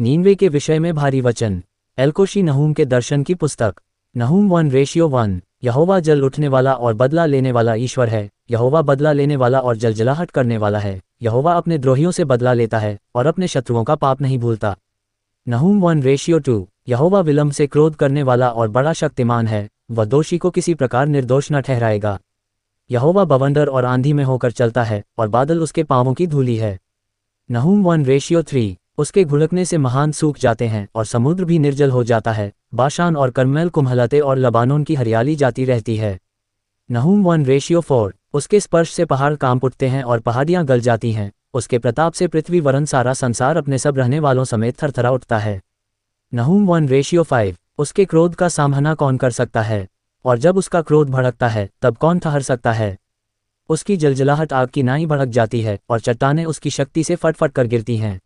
नीनवे के विषय में भारी वचन। एलकोशी नहूम के दर्शन की पुस्तक। नहूम 1:1। यहोवा जल उठने वाला और बदला लेने वाला ईश्वर है। यहोवा बदला लेने वाला और जलजलाहट करने वाला है। यहोवा अपने द्रोहियों से बदला लेता है और अपने शत्रुओं का पाप नहीं भूलता। नहूम 1:2। यहोवा विलंब से क्रोध करने वाला और बड़ा शक्तिमान है, वह दोषी को किसी प्रकार निर्दोष न ठहराएगा। यहोवा बवंडर और आंधी में होकर चलता है और बादल उसके पांवों की धूली है। नहूम 1:3। उसके घुड़कने से महान सूख जाते हैं और समुद्र भी निर्जल हो जाता है। बाशान और कर्मेल कुम्हलते और लबानोन की हरियाली जाती रहती है। नहूम 1:4। उसके स्पर्श से पहाड़ कांप उठते हैं और पहाड़ियां गल जाती हैं। उसके प्रताप से पृथ्वी वरन सारा संसार अपने सब रहने वालों समेत थरथरा उठता है। नहूम 1:5। उसके क्रोध का सामना कौन कर सकता है, और जब उसका क्रोध भड़कता है तब कौन ठहर सकता है। उसकी जलजलाहट आग की नाई भड़क जाती है और चट्टानें उसकी शक्ति से फटफट कर गिरती हैं।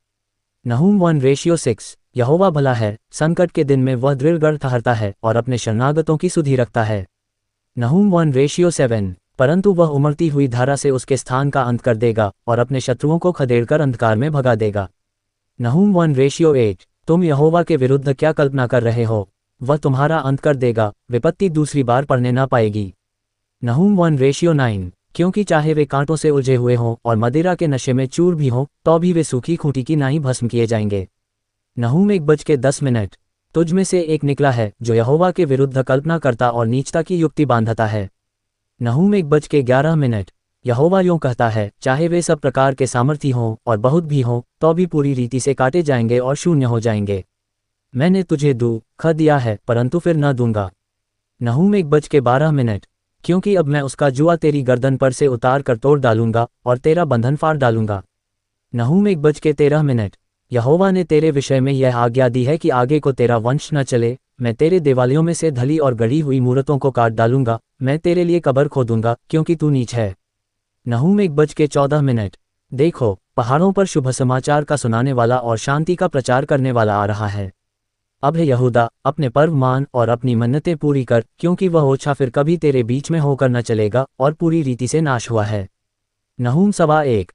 नहूम 1:6। यहोवा भला है, संकट के दिन में वह दृढ़ ठहरता है और अपने शरणागतों की सुधि रखता है। नहूम 1:7। परंतु वह उमड़ती हुई धारा से उसके स्थान का अंत कर देगा और अपने शत्रुओं को खदेड़कर अंधकार में भगा देगा। नहूम 1:8। तुम यहोवा के विरुद्ध क्या कल्पना कर रहे हो, वह तुम्हारा अंत कर देगा, विपत्ति दूसरी बार पड़ने ना पाएगी। नहूम 1:9। क्योंकि चाहे वे कांटों से उलझे हुए हों और मदिरा के नशे में चूर भी हों, तो भी वे सूखी खूंटी की नाई भस्म किए जाएंगे। नहूम 1:10। तुझ में से एक निकला है जो यहोवा के विरुद्ध कल्पना करता और नीचता की युक्ति बांधता है। नहूम 1:11। यहोवा यूं कहता है, चाहे वे सब प्रकार के सामर्थी हों और बहुत भी हों, तो भी पूरी रीति से काटे जाएंगे और शून्य हो जाएंगे। मैंने तुझे दुःख दिया है परंतु फिर न दूंगा। नहूम 1:12। क्योंकि अब मैं उसका जुआ तेरी गर्दन पर से उतार कर तोड़ डालूंगा और तेरा बंधन फाड़ डालूंगा। नहूम 1:13। यहोवा ने तेरे विषय में यह आज्ञा दी है कि आगे को तेरा वंश न चले। मैं तेरे देवालयों में से धली और गढ़ी हुई मूरतों को काट डालूंगा। मैं तेरे लिए कब्र खोदूंगा क्योंकि तू नीच है। नहूम 1:14। देखो, पहाड़ों पर शुभ समाचार का सुनाने वाला और शांति का प्रचार करने वाला आ रहा है। अब है यहूदा, अपने पर्व मान और अपनी मन्नतें पूरी कर, क्योंकि वह ओछा फिर कभी तेरे बीच में होकर न चलेगा और पूरी रीति से नाश हुआ है। नहूम 1:15।